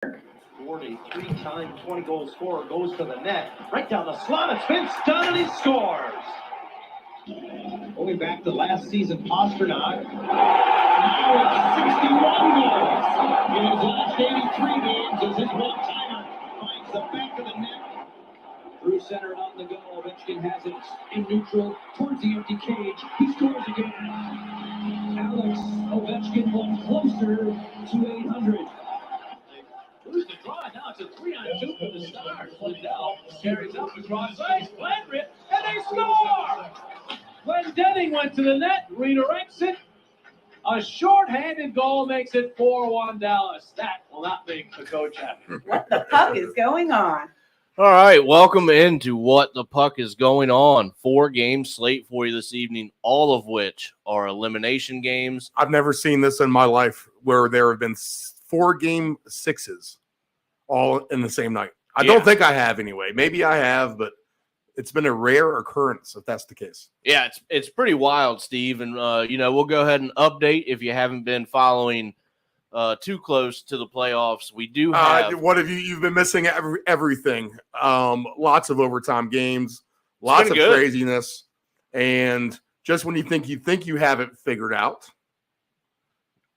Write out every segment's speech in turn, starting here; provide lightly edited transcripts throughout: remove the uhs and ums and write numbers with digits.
Ford, a three-time 20-goal scorer, goes to the net. Right down the slot. It's Vince Dunn, and he scores. Going back to last season, Pasternak. Now it's 61 goals. In his last 83 games, as his one-timer finds the back of the net. Through center and on the go. Ovechkin has it in neutral towards the empty cage. He scores again. Alex Ovechkin went closer to 800. Who's the draw? Now it's a 3-on-2 for the Stars. Lindell carries up across ice. Glenn, and they score! Glendening went to the net, redirects it. A short-handed goal makes it 4-1 Dallas. That will not make the coach happy. What the puck is going on? All right, welcome into What the Puck is Going On. 4-game slate for you this evening, all of which are elimination games. I've never seen this in my life where there have been 4-game sixes all in the same night. I don't think I have anyway. Maybe I have, but it's been a rare occurrence if that's the case. Yeah, it's pretty wild, Steve. And, we'll go ahead and update if you haven't been following too close to the playoffs. We do have what have you've been missing everything. Lots of overtime games, lots of craziness, and just when you think you have it figured out,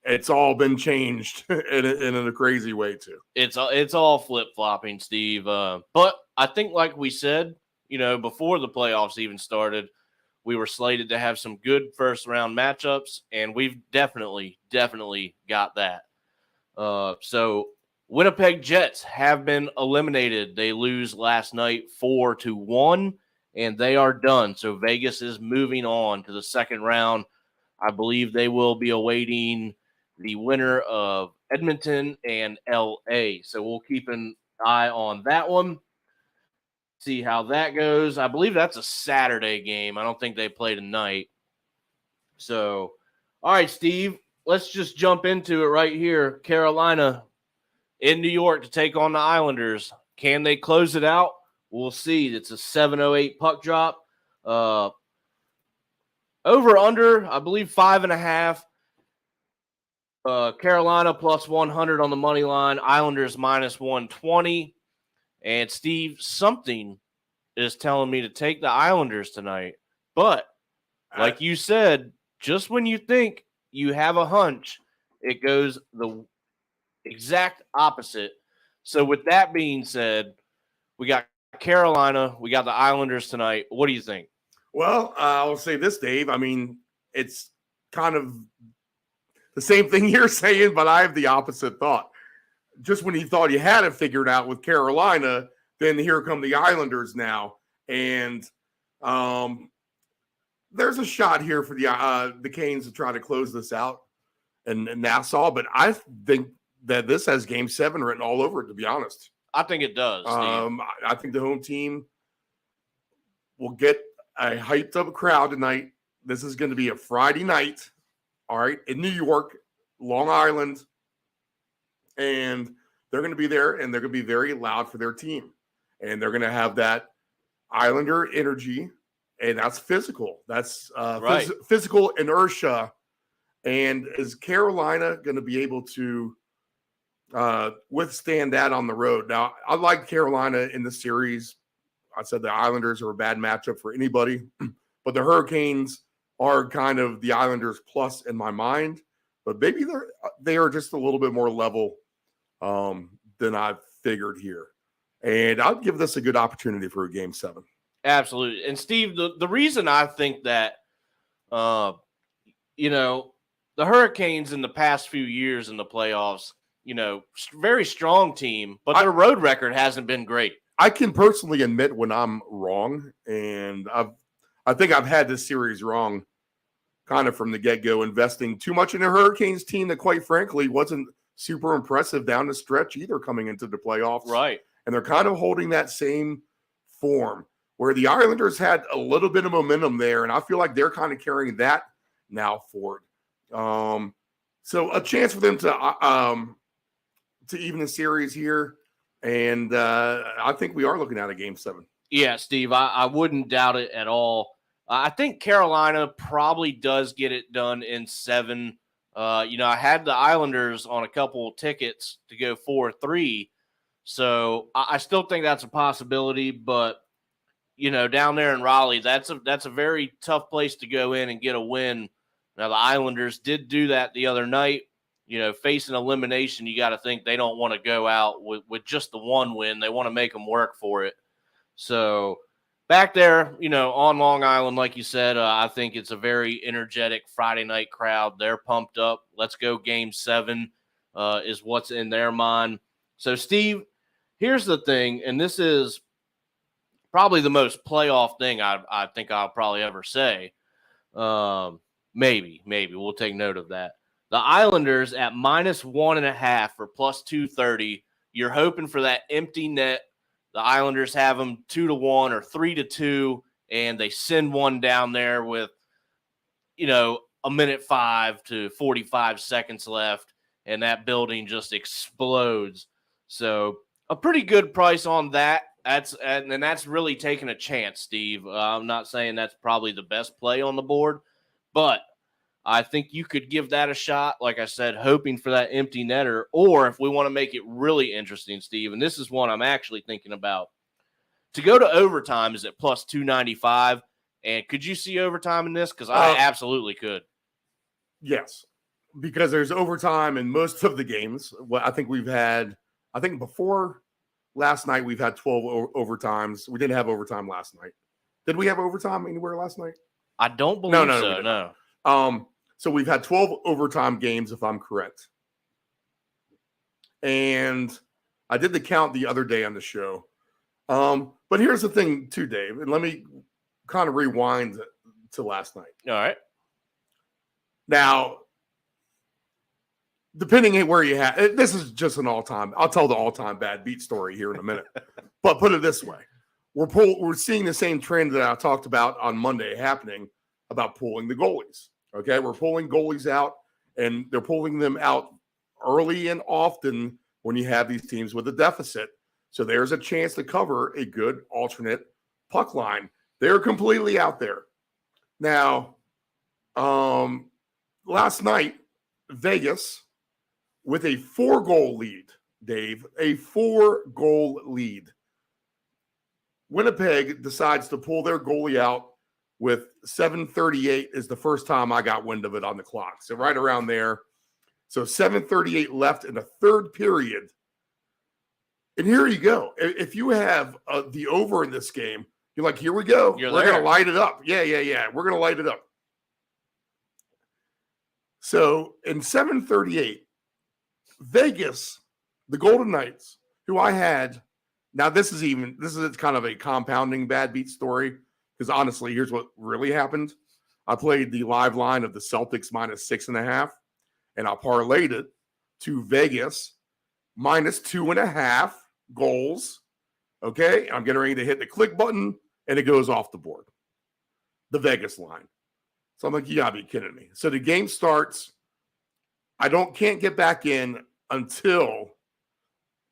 it's all been changed in a crazy way too. It's all flip-flopping, Steve. But I think, like we said, before the playoffs even started, we were slated to have some good first-round matchups, and we've definitely got that. So Winnipeg Jets have been eliminated. They lose last night 4-1, and they are done. So Vegas is moving on to the second round. I believe they will be awaiting the winner of Edmonton and LA. So we'll keep an eye on that one. See how that goes. I believe that's a Saturday game. I don't think they play tonight. So, all right, Steve, let's just jump into it right here. Carolina in New York to take on the Islanders. Can they close it out? We'll see. It's a 7:08 puck drop. Over under, I believe 5.5. Carolina plus 100 on the money line. Islanders minus 120. And Steve, something is telling me to take the Islanders tonight. But like you said, just when you think you have a hunch, it goes the exact opposite. So with that being said, we got Carolina, we got the Islanders tonight. What do you think? Well, I'll say this, Dave. I mean, it's kind of the same thing you're saying, but I have the opposite thought. Just when you thought you had it figured out with Carolina, then here come the Islanders now. And there's a shot here for the Canes to try to close this out in Nassau, but I think that this has Game 7 written all over it, to be honest. I think it does, Steve. I think the home team will get a hyped up crowd tonight. This is going to be a Friday night, all right, in New York, Long Island, and they're going to be there, and they're going to be very loud for their team, and they're going to have that Islander energy, and that's physical. That's right. Physical inertia. And is Carolina going to be able to withstand that on the road? Now, I like Carolina in the series. I said the Islanders are a bad matchup for anybody, but the Hurricanes are kind of the Islanders plus in my mind. But maybe they are just a little bit more level than I figured here. And I'll give this a good opportunity for a Game 7. Absolutely. And, Steve, the reason I think that, the Hurricanes in the past few years in the playoffs, very strong team, but their road record hasn't been great. I can personally admit when I'm wrong, and I think I've had this series wrong kind of from the get-go, investing too much in a Hurricanes team that, quite frankly, wasn't super impressive down the stretch either coming into the playoffs. Right. And they're kind of holding that same form where the Islanders had a little bit of momentum there, and I feel like they're kind of carrying that now forward. So a chance for them to even the series here, and I think we are looking at a Game 7. Yeah, Steve, I wouldn't doubt it at all. I think Carolina probably does get it done in 7. I had the Islanders on a couple of tickets to go 4-3. So I still think that's a possibility, but down there in Raleigh, that's a very tough place to go in and get a win. Now the Islanders did do that the other night. Facing elimination, you got to think they don't want to go out with just the one win. They want to make them work for it. So back there, on Long Island, like you said, I think it's a very energetic Friday night crowd. They're pumped up. Let's go Game 7 is what's in their mind. So, Steve, here's the thing, and this is probably the most playoff thing I think I'll probably ever say. Maybe. We'll take note of that. The Islanders at -1.5 for +230. You're hoping for that empty net. The Islanders have them 2-1 or 3-2, and they send one down there with, 1:05 to 45 seconds left, and that building just explodes. So a pretty good price on that. That's really taking a chance, Steve. I'm not saying that's probably the best play on the board, but I think you could give that a shot, like I said, hoping for that empty netter. Or if we want to make it really interesting, Steve, and this is one I'm actually thinking about, to go to overtime is at +295. And could you see overtime in this? Because I absolutely could. Yes, because there's overtime in most of the games. Well, I think before last night we've had 12 overtimes. We didn't have overtime last night. Did we have overtime anywhere last night? I don't believe so. No. So we've had 12 overtime games, if I'm correct. And I did the count the other day on the show. But here's the thing too, Dave, and let me kind of rewind to last night. All right. Now, depending on where you have, this is just an all-time. I'll tell the all-time bad beat story here in a minute. But put it this way: we're seeing the same trend that I talked about on Monday happening about pulling the goalies. Okay, we're pulling goalies out, and they're pulling them out early and often when you have these teams with a deficit. So there's a chance to cover a good alternate puck line. They're completely out there. Now, last night, Vegas, with a 4-goal lead, Dave, a 4-goal lead. Winnipeg decides to pull their goalie out with 7:38 is the first time I got wind of it on the clock. So right around there. So 7:38 left in the third period. And here you go. If you have the over in this game, you're like, here we go. We're going to light it up. Yeah. We're going to light it up. So in 7:38, Vegas, the Golden Knights, who I had, now this is kind of a compounding bad beat story, because honestly, here's what really happened. I played the live line of the Celtics -6.5, and I parlayed it to Vegas -2.5 goals. Okay, I'm getting ready to hit the click button, and it goes off the board. The Vegas line. So I'm like, you gotta be kidding me. So the game starts. I can't get back in until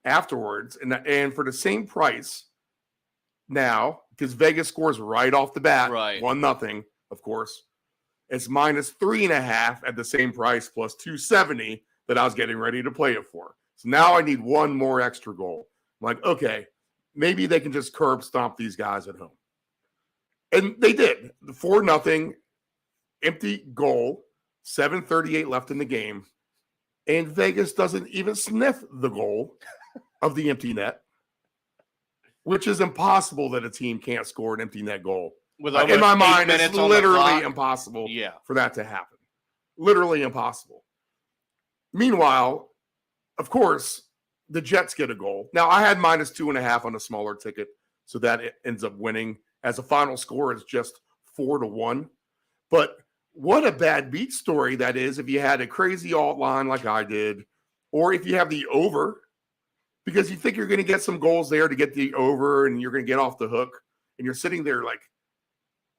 afterwards, and for the same price now, because Vegas scores right off the bat, right, 1-0, of course. It's -3.5 at the same price, plus 270 that I was getting ready to play it for. So now I need one more extra goal. I'm like, okay, maybe they can just curb stomp these guys at home. And they did. The 4-0 empty goal, 7:38 left in the game. And Vegas doesn't even sniff the goal of the empty net, which is impossible that a team can't score an empty net goal. In my mind, it's literally impossible for that to happen. Literally impossible. Meanwhile, of course, the Jets get a goal. Now, I had -2.5 on a smaller ticket, so that it ends up winning. As a final score, it's just 4-1. But what a bad beat story that is if you had a crazy alt line like I did, or if you have the over, because you think you're going to get some goals there to get the over and you're going to get off the hook, and you're sitting there like,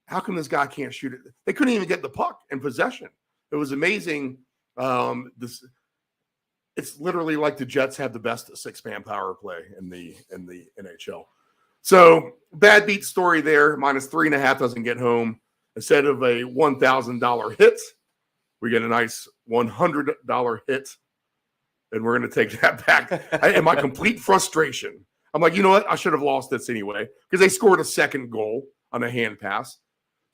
how come this guy can't shoot it? They couldn't even get the puck in possession. It was amazing. It's literally like the Jets have the best six-man power play in the NHL. So bad beat story there. -3.5 doesn't get home. Instead of a $1,000 hit, we get a nice $100 hit, and we're going to take that back. And my complete frustration, I'm like, you know what? I should have lost this anyway because they scored a second goal on a hand pass.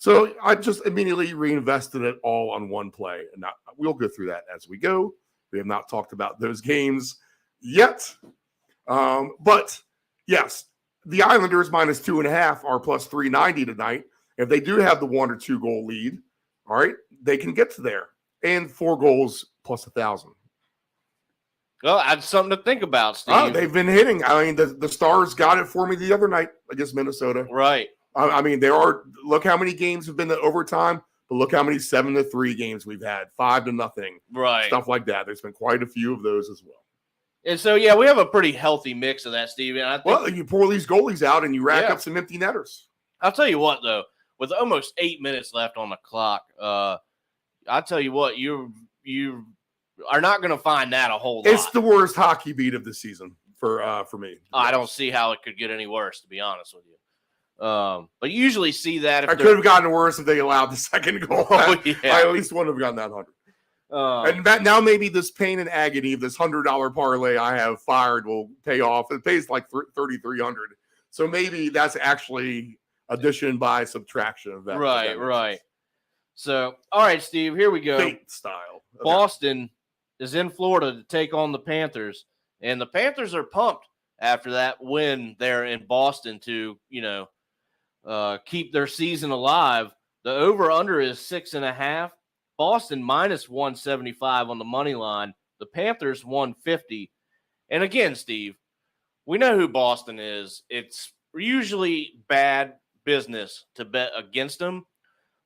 So I just immediately reinvested it all on one play. And we'll go through that as we go. We have not talked about those games yet. But yes, the Islanders minus 2.5 are plus 390 tonight. If they do have the 1 or 2 goal lead, all right, they can get to there. And 4 goals plus 1,000. Well, that's something to think about, Steve. Oh, they've been hitting. I mean, the Stars got it for me the other night against Minnesota. Right. I mean, look how many games have been to overtime, but look how many 7-3 games we've had, 5-0. Right. Stuff like that. There's been quite a few of those as well. And so, yeah, we have a pretty healthy mix of that, Steve. And I think, you pour these goalies out and you rack up some empty netters. I'll tell you what, though, with almost 8 minutes left on the clock, I'll tell you what, you are not going to find that a whole lot. It's the worst hockey beat of the season for me. I don't see how it could get any worse, to be honest with you. But you usually see that. If I could have gotten worse if they allowed the second goal. Oh, yeah. I at least wouldn't have gotten that 100. And now maybe this pain and agony of this $100 parlay I have fired will pay off. It pays like $3,300. So maybe that's actually addition by subtraction of that. Right. So, all right, Steve, here we go. Fate style. Okay. Boston is in Florida to take on the Panthers, and the Panthers are pumped after that win there in Boston to, keep their season alive. The over-under is 6.5. Boston minus 175 on the money line. The Panthers 150. And again, Steve, we know who Boston is. It's usually bad business to bet against them,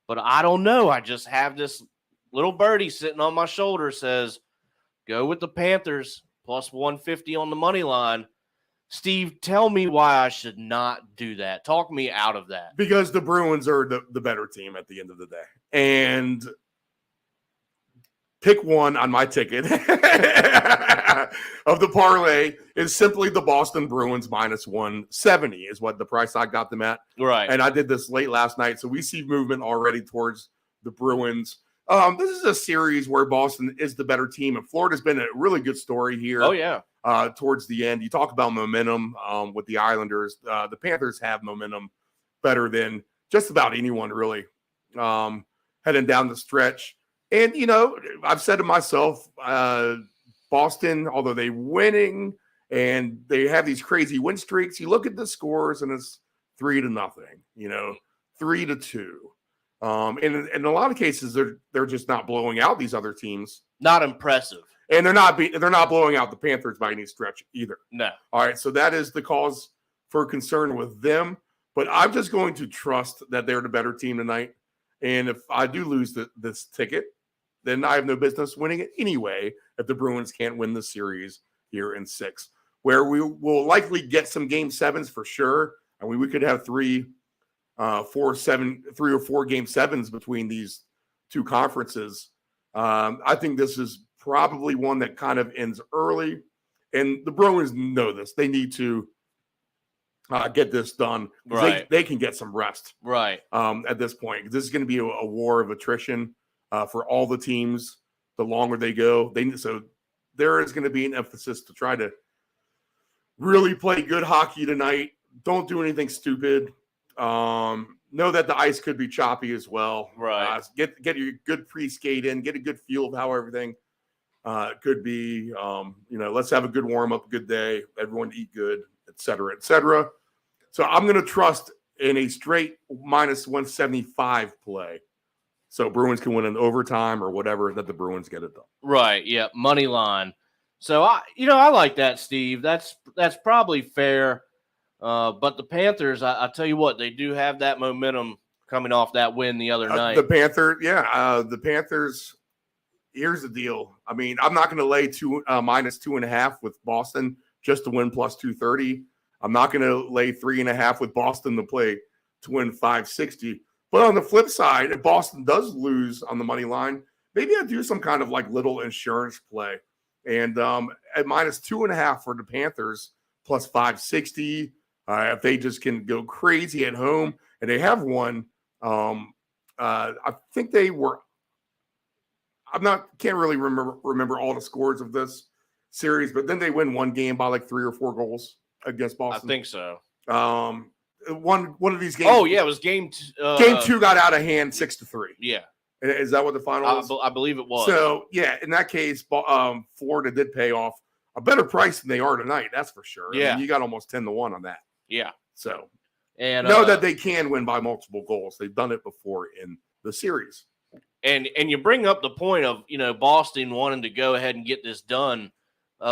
but I don't know. I just have this little birdie sitting on my shoulder says, go with the Panthers plus 150 on the money line. Steve, tell me why I should not do that. Talk me out of that. Because the Bruins are the better team at the end of the day. And pick one on my ticket of the parlay is simply the Boston Bruins minus 170 is what the price I got them at. Right. And I did this late last night. So we see movement already towards the Bruins. This is a series where Boston is the better team, and Florida's been a really good story here. Oh, yeah. Towards the end. You talk about momentum with the Islanders. The Panthers have momentum better than just about anyone, really, heading down the stretch. And, I've said to myself, Boston, although they're winning and they have these crazy win streaks, you look at the scores and it's 3-0, 3-2. And in a lot of cases, they're just not blowing out these other teams. Not impressive. And they're not blowing out the Panthers by any stretch either. No. All right, so that is the cause for concern with them. But I'm just going to trust that they're the better team tonight. And if I do lose this ticket, then I have no business winning it anyway if the Bruins can't win the series here in 6, where we will likely get some game 7s for sure. I mean, we could have 3 or 4 game 7s between these two conferences. I think this is probably one that kind of ends early, and the Bruins know this. They need to get this done. Right. They can get some rest. Right. At this point, this is going to be a war of attrition for all the teams. The longer they go, so there is going to be an emphasis to try to really play good hockey tonight. Don't do anything stupid. Know that the ice could be choppy as well. Right. Get your good pre-skate in. Get a good feel of how everything could be. Let's have a good warm-up, good day. Everyone eat good, et cetera, et cetera. So I'm going to trust in a straight minus 175 play. So Bruins can win in overtime or whatever, that the Bruins get it done. Right. Yeah. Money line. So I like that, Steve. That's probably fair. But the Panthers, I tell you what, they do have that momentum coming off that win the other night. The Panthers. Here's the deal. I mean, I'm not going to lay minus 2.5 with Boston just to win plus 230. I'm not going to lay 3.5 with Boston to win 560. But on the flip side, if Boston does lose on the money line, maybe I do some kind of like little insurance play. And at minus 2.5 for the Panthers, plus 560. If they just can go crazy at home, and they have won, I think they were. can't really remember all the scores of this series, but then they win one game by like 3 or 4 goals against Boston. I think so. One of these games. Oh yeah, it was game 2 got out of hand 6-3. Yeah, is that what the final was? I believe it was. So yeah, in that case, Florida did pay off a better price than they are tonight. That's for sure. Yeah, I mean, you got almost 10-1 on that. Yeah. So and know that they can win by multiple goals. They've done it before in the series. And you bring up the point of Boston wanting to go ahead and get this done,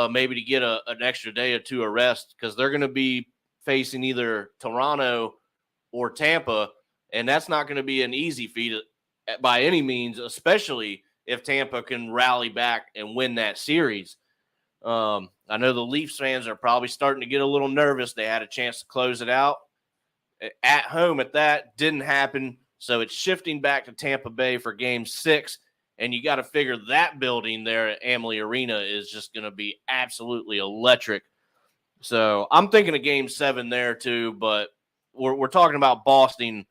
maybe to get an extra day or two of rest because they're going to be facing either Toronto or Tampa, and that's not going to be an easy feat by any means, especially if Tampa can rally back and win that series. I know the Leafs fans are probably starting to get a little nervous. They had a chance to close it out at home at that. Didn't happen. So it's shifting back to Tampa Bay for game 6. And you got to figure that building there at Amalie Arena is just going to be absolutely electric. So I'm thinking of game 7 there too, but we're talking about Boston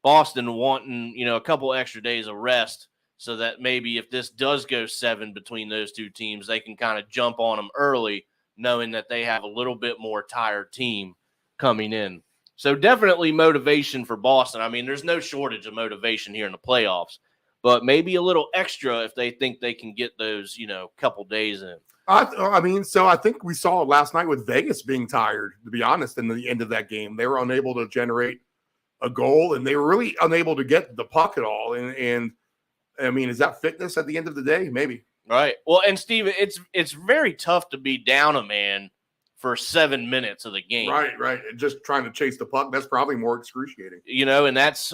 wanting, a couple extra days of rest so that maybe if this does go 7 between those two teams, they can kind of jump on them early, knowing that they have a little bit more tired team coming in. So definitely motivation for Boston. I mean, there's no shortage of motivation here in the playoffs, but maybe a little extra if they think they can get those, couple days in. I think we saw last night with Vegas being tired, to be honest, in the end of that game. They were unable to generate a goal, and they were really unable to get the puck at all. And I mean, is that fitness at the end of the day? Maybe. Right. Well, and Steve, it's very tough to be down a man for 7 minutes of the game. Right. Just trying to chase the puck, that's probably more excruciating. And that's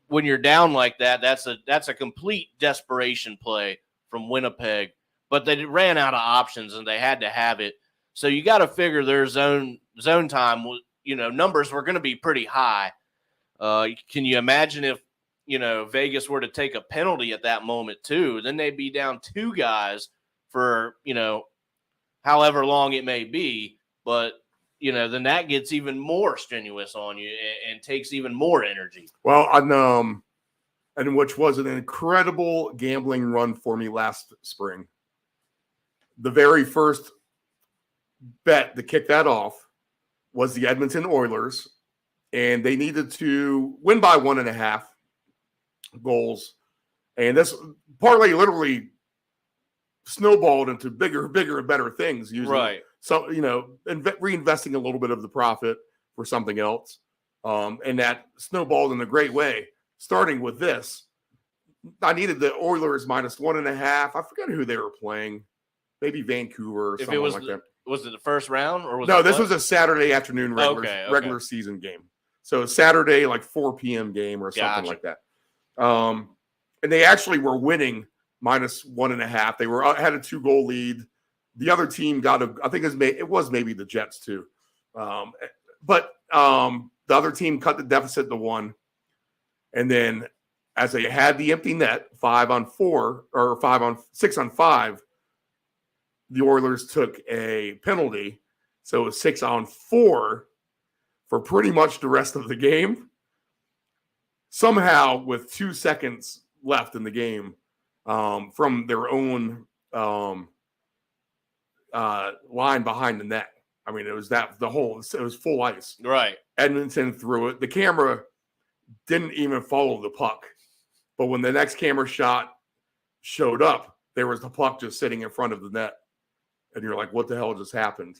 when you're down like that, that's a complete desperation play from Winnipeg. But they ran out of options and they had to have it. So you got to figure their zone time, numbers were going to be pretty high. Can you imagine if, Vegas were to take a penalty at that moment too? Then they'd be down 2 guys for, however long it may be. But, then that gets even more strenuous on you and takes even more energy. Well, and which was an incredible gambling run for me last spring. The very first bet to kick that off was the Edmonton Oilers, and they needed to win by 1.5 goals. And this parlay literally snowballed into bigger and better things. Using reinvesting a little bit of the profit for something else. And that snowballed in a great way. Starting with this, I needed the Oilers minus 1.5. I forget who they were playing. Maybe Vancouver or something like that. Was it the first round? Or this was a Saturday afternoon regular season game. So Saturday, like 4 p.m. game or something like that. And they actually were winning minus 1.5. They had a 2-goal lead. The other team I think it was maybe the Jets too. But the other team cut the deficit to 1. And then as they had the empty net, 5-on-4 or 6-on-5, the Oilers took a penalty. So it was 6-on-4 for pretty much the rest of the game. Somehow, with 2 seconds left in the game, from their own line behind the net. I mean, it was it was full ice. Right. Edmonton threw it. The camera didn't even follow the puck. But when the next camera shot showed up, there was the puck just sitting in front of the net. And you're like, what the hell just happened?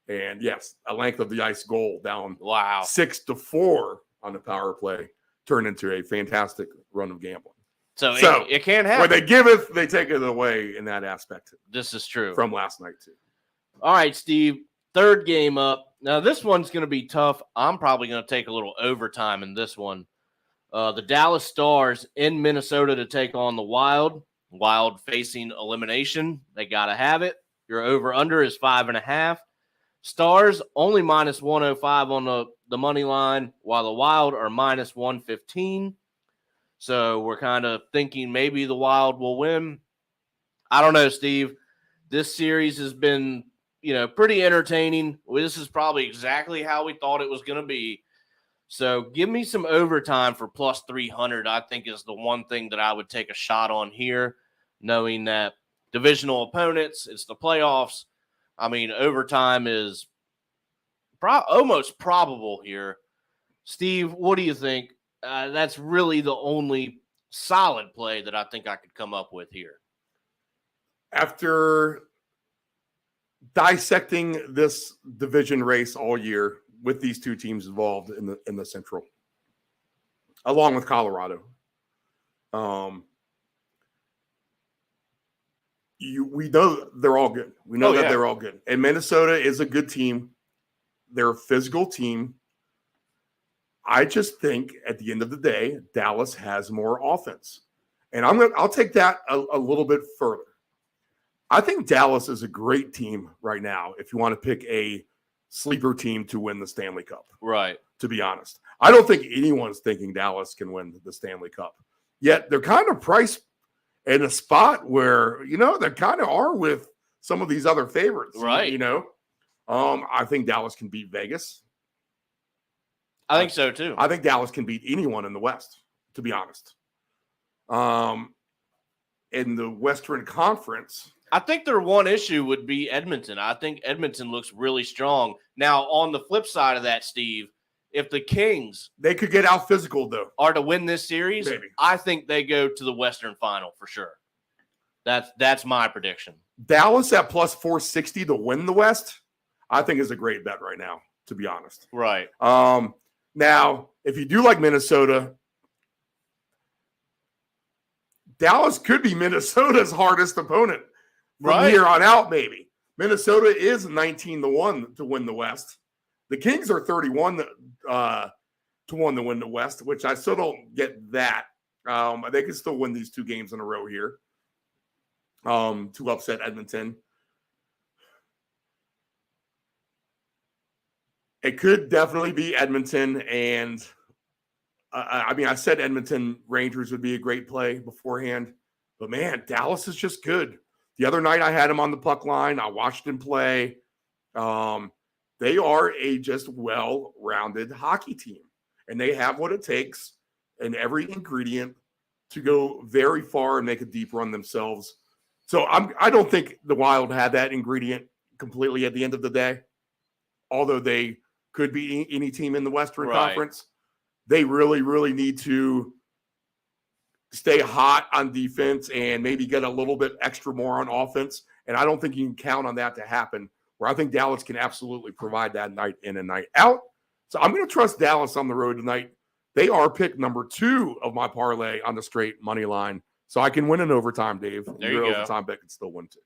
And yes, a length of the ice goal down 6-4 on the power play turned into a fantastic run of gambling. So it can't happen. Where they give it, they take it away in that aspect. This is true. From last night, too. All right, Steve. 3rd game up. Now, this one's going to be tough. I'm probably going to take a little overtime in this one. The Dallas Stars in Minnesota to take on the Wild. Wild facing elimination. They got to have it. Your over-under is 5.5. Stars only minus 105 on the money line, while the Wild are minus 115. So we're kind of thinking maybe the Wild will win. I don't know, Steve. This series has been, pretty entertaining. This is probably exactly how we thought it was going to be. So give me some overtime for plus 300. I think is the one thing that I would take a shot on here. knowing that divisional opponents, it's the playoffs. I mean, overtime is almost probable here. Steve, what do you think? That's really the only solid play that I think I could come up with here. After dissecting this division race all year with these two teams involved in the Central, along with Colorado, we know they're all good. We know that they're all good. And Minnesota is a good team. They're a physical team. I just think at the end of the day, Dallas has more offense. And I'll take that a little bit further. I think Dallas is a great team right now if you want to pick a sleeper team to win the Stanley Cup. Right. To be honest. I don't think anyone's thinking Dallas can win the Stanley Cup. Yet they're kind of priced in a spot where, they kind of are with some of these other favorites. Right. I think Dallas can beat Vegas. I think so too. I think Dallas can beat anyone in the West, to be honest. In the Western Conference, I think their one issue would be Edmonton. I think Edmonton looks really strong. Now, on the flip side of that, Steve, if the Kings they could get out physical, though, are to win this series, maybe. I think they go to the Western Final for sure. That's my prediction. Dallas at plus 460 to win the West, I think is a great bet right now, to be honest. Right. Now, if you do like Minnesota, Dallas could be Minnesota's hardest opponent from here on out, maybe. Minnesota is 19-1 to win the West. The Kings are 31 to 1 to win the West, which I still don't get that. They can still win these two games in a row here to upset Edmonton. It could definitely be Edmonton, and I said Edmonton Rangers would be a great play beforehand, but man, Dallas is just good. The other night I had him on the puck line. I watched him play. They are a just well-rounded hockey team, and they have what it takes and every ingredient to go very far and make a deep run themselves. So I don't think the Wild had that ingredient completely at the end of the day, although they could be any team in the Western Conference. They really, really need to stay hot on defense and maybe get a little bit extra more on offense. And I don't think you can count on that to happen, where I think Dallas can absolutely provide that night in and night out. So I'm going to trust Dallas on the road tonight. They are pick number 2 of my parlay on the straight money line. So I can win in overtime, Dave. There you go. Overtime bet can still win too.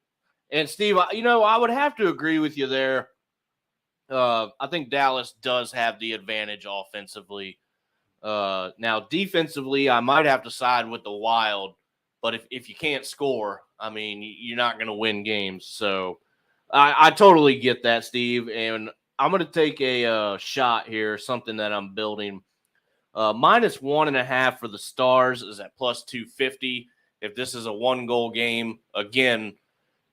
And Steve, I would have to agree with you there. I think Dallas does have the advantage offensively. Now, defensively, I might have to side with the Wild, but if you can't score, you're not going to win games. So I totally get that, Steve. And I'm going to take a shot here, something that I'm building. Minus 1.5 for the Stars is at plus 250. If this is a 1-goal game, again,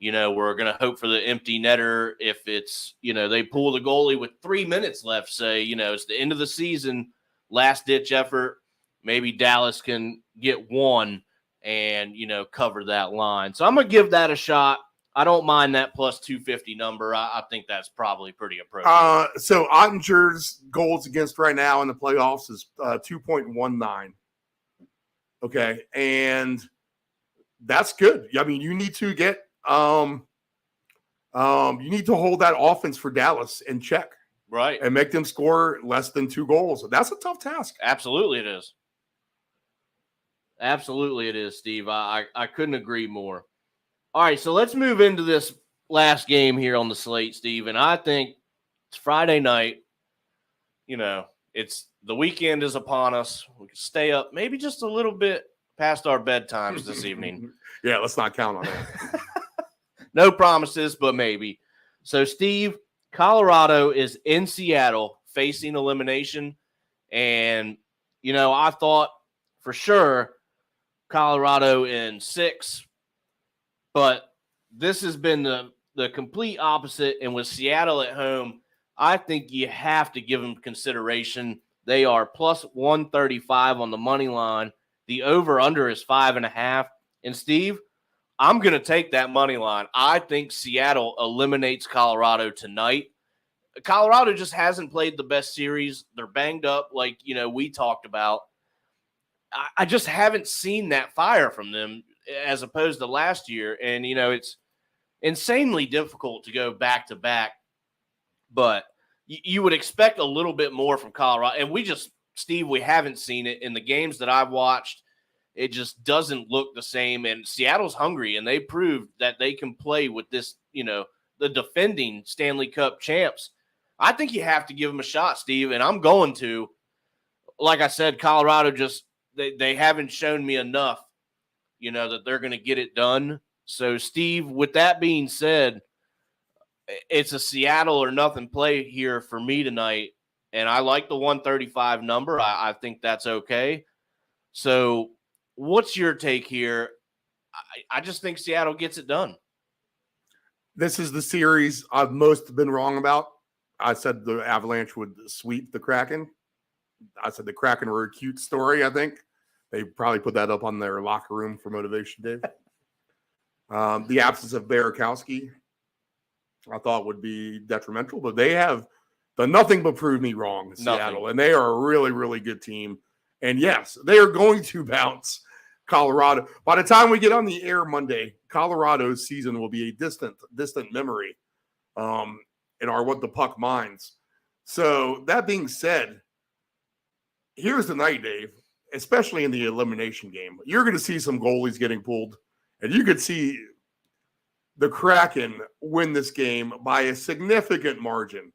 we're going to hope for the empty netter. If it's, they pull the goalie with 3 minutes left, say, it's the end of the season, last-ditch effort, maybe Dallas can get one and, cover that line. So I'm going to give that a shot. I don't mind that plus 250 number. I think that's probably pretty appropriate. So Ottinger's goals against right now in the playoffs is 2.19. Okay, and that's good. You need to get you need to hold that offense for Dallas in check. Right. And make them score less than 2 goals. That's a tough task. Absolutely it is. Absolutely it is, Steve. I couldn't agree more. All right, so let's move into this last game here on the slate, Steve. And I think it's Friday night. It's the weekend is upon us. We can stay up maybe just a little bit past our bedtimes this evening. Yeah, let's not count on that. No promises, but maybe. So, Steve, Colorado is in Seattle facing elimination. And, I thought for sure Colorado in 6. But this has been the complete opposite. And with Seattle at home, I think you have to give them consideration. They are plus 135 on the money line. The over-under is 5.5. And, Steve, I'm going to take that money line. I think Seattle eliminates Colorado tonight. Colorado just hasn't played the best series. They're banged up like, we talked about. I just haven't seen that fire from them as opposed to last year. And, it's insanely difficult to go back-to-back. But you would expect a little bit more from Colorado. And Steve, we haven't seen it in the games that I've watched. It just doesn't look the same. And Seattle's hungry, and they proved that they can play with this, the defending Stanley Cup champs. I think you have to give them a shot, Steve, and I'm going to. Like I said, Colorado just they haven't shown me enough, that they're going to get it done. So, Steve, with that being said, it's a Seattle or nothing play here for me tonight, and I like the 135 number. I think that's okay. So, what's your take here? I just think Seattle gets it done. This is the series I've most been wrong about. I said the Avalanche would sweep the Kraken. I said the Kraken were a cute story, I think. They probably put that up on their locker room for motivation, Dave. The absence of Barakowski, I thought would be detrimental, but they have done nothing but prove me wrong, Seattle. And they are a really, really good team. And yes, they are going to bounce Colorado. By the time we get on the air Monday, Colorado's season will be a distant memory in our What the Puck minds. So that being said, here's the night, Dave, especially in the elimination game. You're going to see some goalies getting pulled, and you could see the Kraken win this game by a significant margin.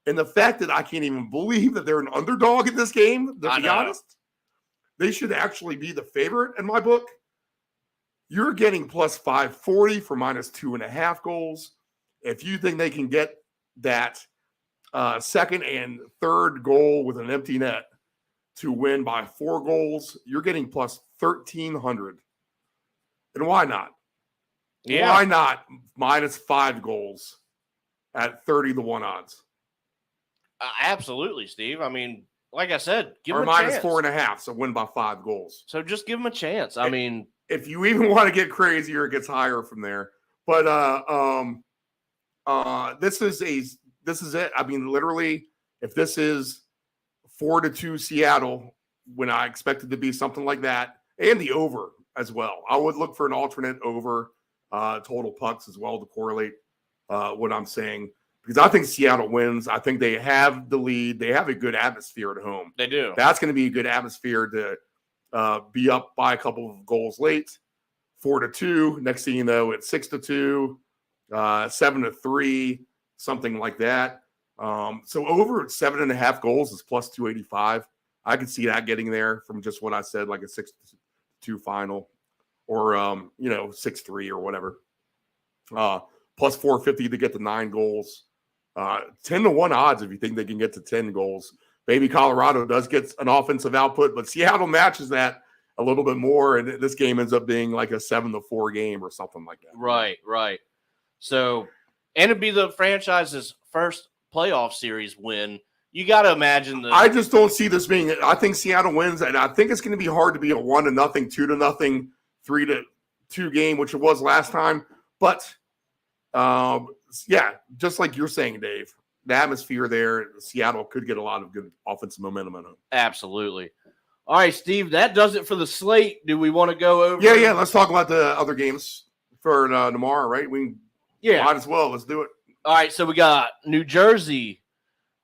And the fact that I can't even believe that they're an underdog in this game, to be honest, they should actually be the favorite in my book. You're getting plus 540 for minus 2.5 goals. If you think they can get that second and third goal with an empty net to win by 4 goals, you're getting plus 1,300. And why not? Yeah. Why not minus 5 goals at 30-1 odds? Absolutely, Steve. I mean, like I said, give or them a minus chance. 4.5, so win by 5 goals. So just give them a chance. I mean, if you even want to get crazier, it gets higher from there. But this is it. I mean, literally, if this is 4-2 Seattle, when I expect it to be something like that, and the over as well, I would look for an alternate over total pucks as well to correlate what I'm saying. Because I think Seattle wins. I think they have the lead. They have a good atmosphere at home. they do. That's going to be a good atmosphere to be up by a couple of goals late. 4-2. Next thing you know, it's 6-2, 7-3, something like that. So over 7.5 goals is plus 285. I could see that getting there from just what I said, like a 6-2 final, or 6-3 or whatever. Plus 450 to get to 9 goals. 10-1 odds if you think they can get to 10 goals. Maybe Colorado does get an offensive output, but Seattle matches that a little bit more, and this game ends up being like a 7-4 game or something like that. Right. So, and it'd be the franchise's first playoff series win. You got to imagine I just don't see this being. I think Seattle wins, and I think it's going to be hard to be a 1-0, 2-0, 3-2 game, which it was last time. But yeah, just like you're saying, Dave, the atmosphere there, Seattle could get a lot of good offensive momentum in it. Absolutely. All right, Steve, that does it for the slate. Do we want to go over? Yeah. Let's talk about the other games for tomorrow, right? Might as well. Let's do it. All right, so we got New Jersey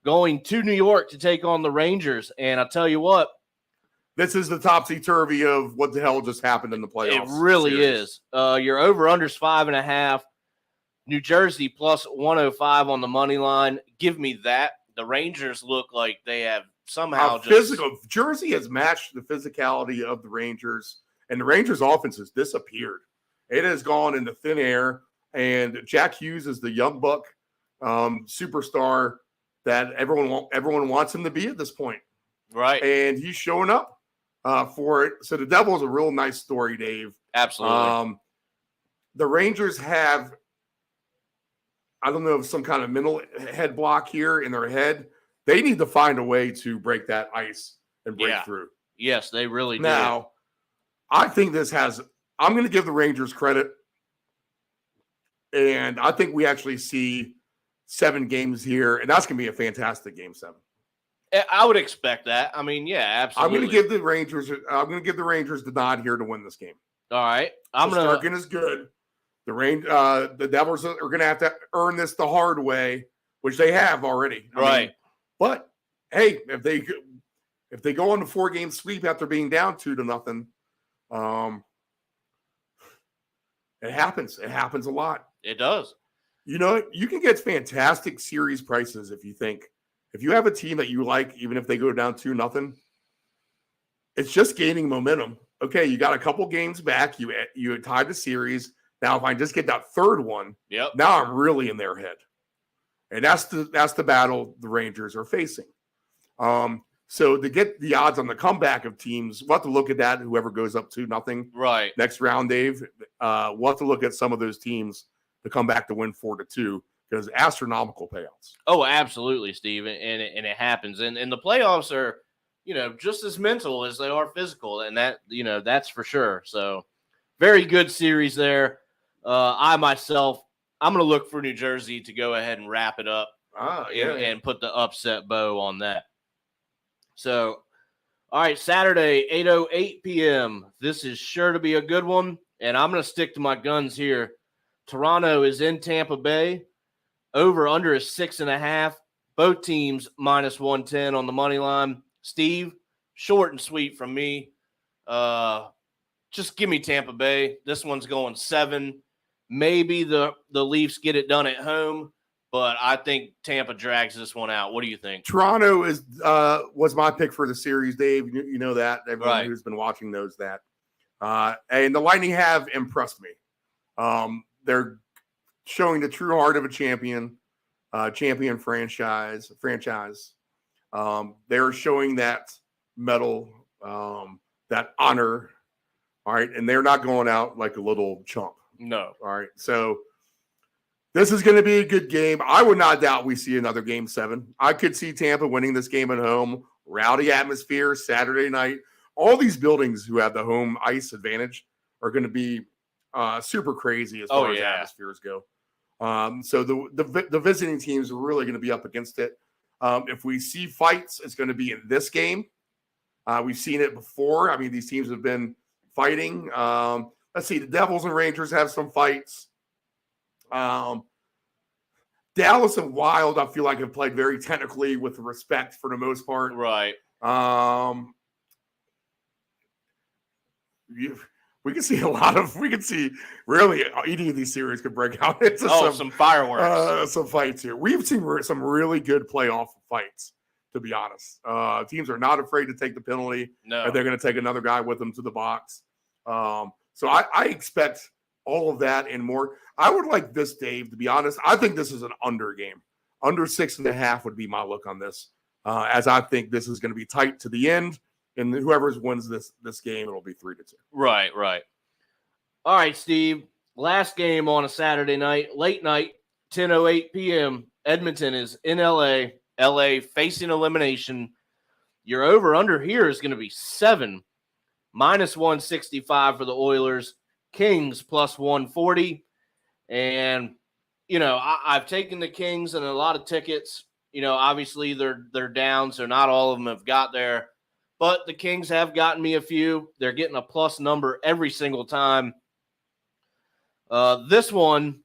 going to New York to take on the Rangers. And I'll tell you what. This is the topsy-turvy of what the hell just happened in the playoffs. It really series. is. Your over-under's 5.5. New Jersey plus 105 on the money line. Give me that. The Rangers look like they have somehow physical. Jersey has matched the physicality of the Rangers, and the Rangers' offense has disappeared. It has gone into thin air, and Jack Hughes is the young buck superstar that everyone wants him to be at this point. Right. And he's showing up for it. So the Devils a real nice story, Dave. Absolutely. The Rangers have, I don't know, some kind of mental head block here in their head. They need to find a way to break that ice and break through. Yes, they really do. Now, I think I'm going to give the Rangers credit. And I think we actually see 7 games here, and that's going to be a fantastic game 7. I would expect that. I mean, yeah, absolutely. I'm going to give the Rangers the nod here to win this game. All right. Starkin is good. The Devils are going to have to earn this the hard way, which they have already. I mean, but hey, if they go on a 4-game sweep after being down 2-0, it happens. It happens a lot. It does. You know, you can get fantastic series prices if you have a team that you like, even if they go down 2-0. It's just gaining momentum. Okay, you got a couple games back. You tied the series. Now, if I just get that third one, now I'm really in their head, and that's the battle the Rangers are facing. So to get the odds on the comeback of teams, we'll have to look at that. Whoever goes up 2-0, right? Next round, Dave. We'll have to look at some of those teams to come back to win 4-2 because astronomical payouts. Oh, absolutely, Steve, and it happens, and the playoffs are, just as mental as they are physical, and that that's for sure. So, very good series there. I'm going to look for New Jersey to go ahead and wrap it up and put the upset bow on that. So, all right, Saturday, 8:08 p.m. This is sure to be a good one, and I'm going to stick to my guns here. Toronto is in Tampa Bay. Over under is 6.5. Both teams -110 on the money line. Steve, short and sweet from me. Just give me Tampa Bay. This one's going 7. Maybe the Leafs get it done at home, but I think Tampa drags this one out. What do you think? Toronto was my pick for the series, Dave. You know that. Everyone who's been watching knows that. And the Lightning have impressed me. They're showing the true heart of a champion franchise. They're showing that medal, that honor. All right. And they're not going out like a little chump. No. All right. So this is going to be a good game. I would not doubt we see another game 7. I could see Tampa winning this game at home. Rowdy atmosphere, Saturday night. All these buildings who have the home ice advantage are going to be super crazy as far as atmospheres go. So the visiting teams are really going to be up against it. If we see fights, it's going to be in this game. We've seen it before. I mean, these teams have been fighting. Let's see. The Devils and Rangers have some fights. Dallas and Wild, I feel like, have played very technically with respect for the most part. Right. We can see really any of these series could break out into some fireworks. Some fights here. We've seen some really good playoff fights, to be honest. Teams are not afraid to take the penalty. No. And they're going to take another guy with them to the box. So I expect all of that and more. I would like this, Dave, to be honest. I think this is an under game. Under 6.5 would be my look on this, as I think this is going to be tight to the end. And whoever wins this game, it'll be 3-2. Right. All right, Steve. Last game on a Saturday night, late night, 10:08 p.m. Edmonton is in LA. LA facing elimination. Your over-under here is going to be 7. -165 for the Oilers. Kings +140. And, I've taken the Kings and a lot of tickets. Obviously they're down, so not all of them have got there. But the Kings have gotten me a few. They're getting a plus number every single time. This one,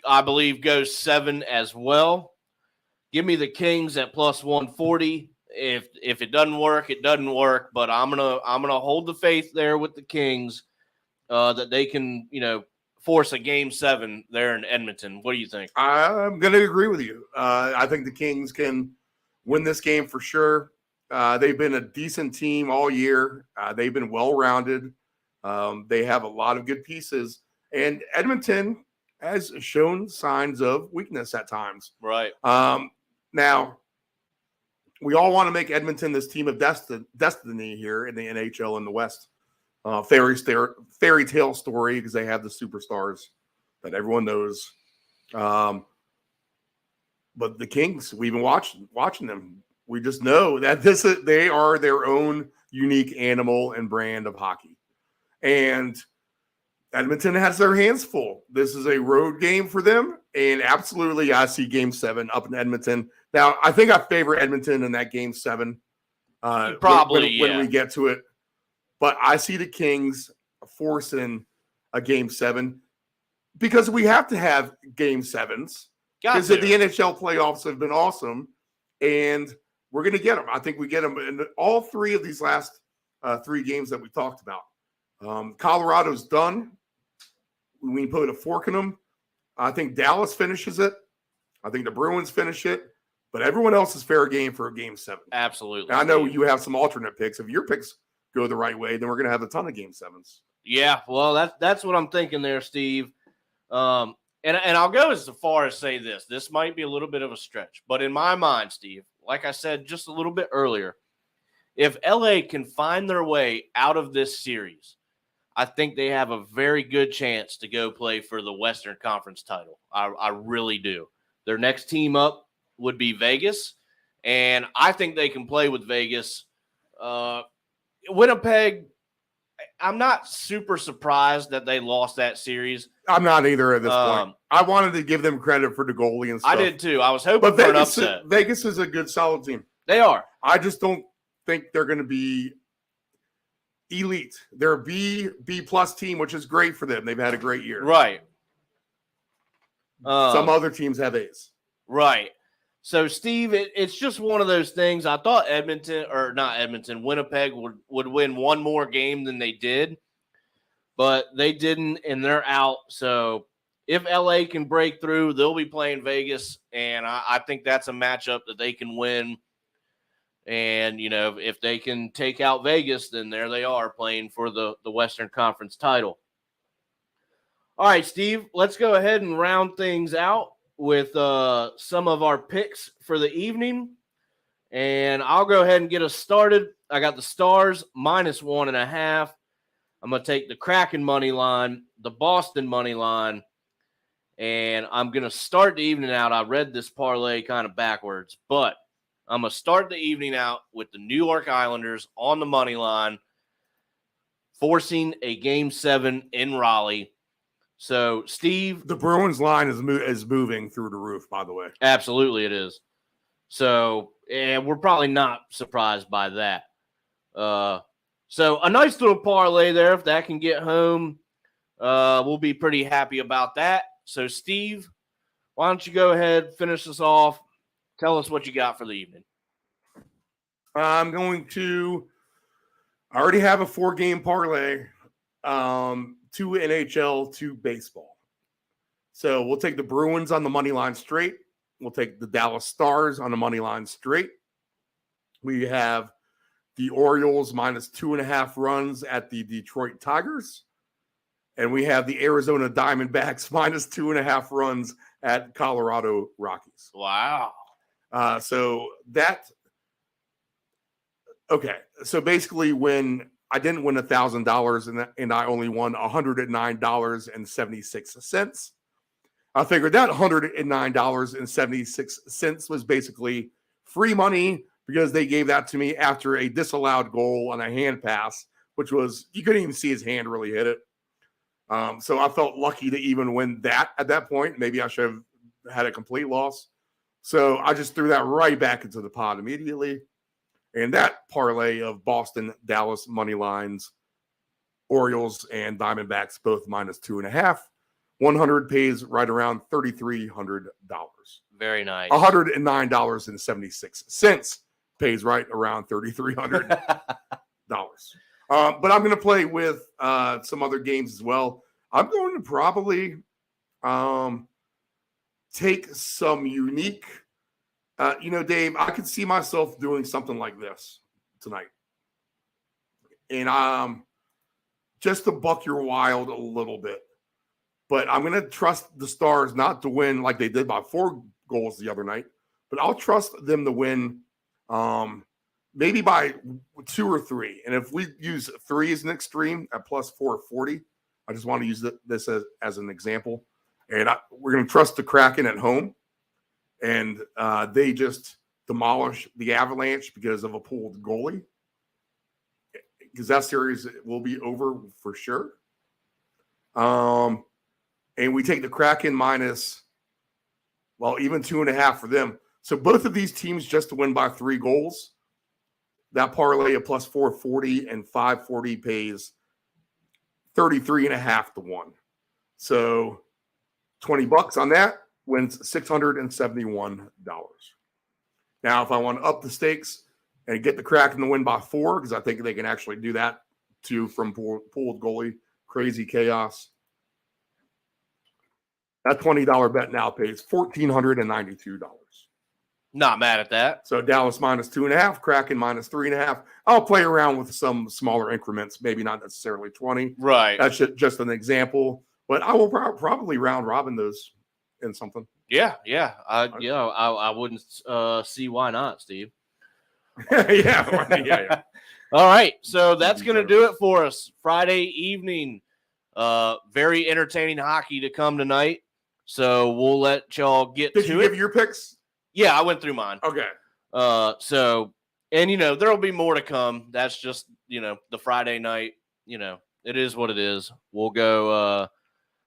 I believe, goes 7 as well. Give me the Kings at +140. If it doesn't work, it doesn't work. But I'm gonna hold the faith there with the Kings that they can force a game 7 there in Edmonton. What do you think? I'm gonna agree with you. I think the Kings can win this game for sure. They've been a decent team all year. They've been well-rounded. They have a lot of good pieces. And Edmonton has shown signs of weakness at times. Right. Now, we all want to make Edmonton this team of destiny here in the NHL in the West. Fairy tale story because they have the superstars that everyone knows. But the Kings, we've been watching them. We just know that they are their own unique animal and brand of hockey. And Edmonton has their hands full. This is a road game for them, and absolutely, I see Game 7 up in Edmonton. Now, I think I favor Edmonton in that Game 7. Probably, when we get to it, but I see the Kings forcing a Game 7 because we have to have Game 7s. Because the NHL playoffs have been awesome, and we're going to get them. I think we get them in all three of these last 3 games that we talked about. Colorado's done. We put a fork in them. I think Dallas finishes it. I think the Bruins finish it. But everyone else is fair game for a Game 7. Absolutely. And I know you have some alternate picks. If your picks go the right way, then we're going to have a ton of Game 7s. Yeah, well, that's what I'm thinking there, Steve. And I'll go as far as say this. This might be a little bit of a stretch. But in my mind, Steve, like I said just a little bit earlier, if LA can find their way out of this series, I think they have a very good chance to go play for the Western Conference title. I really do. Their next team up would be Vegas, and I think they can play with Vegas. Winnipeg, I'm not super surprised that they lost that series. I'm not either at this point. I wanted to give them credit for the goalie and stuff. I did too. I was hoping for an upset. Vegas is a good, solid team. They are. I just don't think they're going to be elite. They're a B plus team, which is great for them. They've had a great year. Right. Some other teams have A's. Right. So, Steve, it's just one of those things. I thought Winnipeg would win one more game than they did, but they didn't, and they're out. So, if LA can break through, they'll be playing Vegas, and I think that's a matchup that they can win. And, if they can take out Vegas, then there they are playing for the Western Conference title. All right, Steve, let's go ahead and round things out with some of our picks for the evening. And I'll go ahead and get us started. I got the Stars -1.5. I'm going to take the Kraken money line, the Boston money line, and I'm going to start the evening out. I read this parlay kind of backwards, but I'm going to start the evening out with the New York Islanders on the money line, forcing a Game 7 in Raleigh. So, Steve. The Bruins line is moving through the roof, by the way. Absolutely it is. So, and we're probably not surprised by that. So, a nice little parlay there. If that can get home, we'll be pretty happy about that. So, Steve, why don't you go ahead, finish us off. Tell us what you got for the evening. I already have a 4-game parlay, 2 NHL, 2 baseball. So we'll take the Bruins on the money line straight. We'll take the Dallas Stars on the money line straight. We have the Orioles -2.5 runs at the Detroit Tigers. And we have the Arizona Diamondbacks -2.5 runs at Colorado Rockies. Wow. So basically when I didn't win $1,000 and I only won $109.76, I figured that $109.76 was basically free money because they gave that to me after a disallowed goal on a hand pass, which was, you couldn't even see his hand really hit it. So I felt lucky to even win that at that point. Maybe I should have had a complete loss. So I just threw that right back into the pot immediately. And that parlay of Boston, Dallas money lines, Orioles, and Diamondbacks both -2.5. 100 pays right around $3,300. Very nice. $109.76 pays right around $3,300. But I'm going to play with some other games as well. I'm going to probably take some unique. Dave, I could see myself doing something like this tonight. And just to buck your wild a little bit. But I'm going to trust the Stars not to win like they did by 4 goals the other night. But I'll trust them to win maybe by 2 or 3. And if we use 3 as an extreme at +440, I just want to use this as an example. And we're going to trust the Kraken at home. And they just demolish the Avalanche because of a pulled goalie. Because that series will be over for sure. And we take the Kraken minus, even 2.5 for them. So both of these teams just to win by 3 goals. That parlay of plus 440 and 540 pays 33.5 to 1. So $20 on that wins $671. Now, if I want to up the stakes and get the Kraken to win by 4, because I think they can actually do that too from pooled goalie, crazy chaos. That $20 bet now pays $1,492. Not mad at that. So Dallas minus 2.5, Kraken minus 3.5. I'll play around with some smaller increments, maybe not necessarily 20. Right. That's just an example, but I will probably round robin those in something. Yeah. I wouldn't see why not, Steve. yeah. All right, so that's going to do it for us. Friday evening, very entertaining hockey to come tonight. So we'll let y'all get to it. Did you give your picks? Yeah, I went through mine. Okay. And there'll be more to come. That's just, the Friday night, it is what it is. We'll go,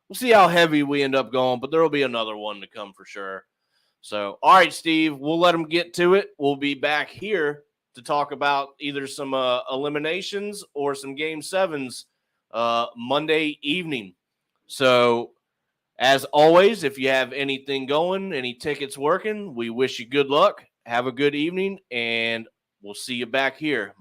we'll see how heavy we end up going, but there'll be another one to come for sure. So, all right, Steve, we'll let them get to it. We'll be back here to talk about either some eliminations or some game 7s Monday evening. So, as always, if you have anything going, any tickets working, we wish you good luck. Have a good evening, and we'll see you back here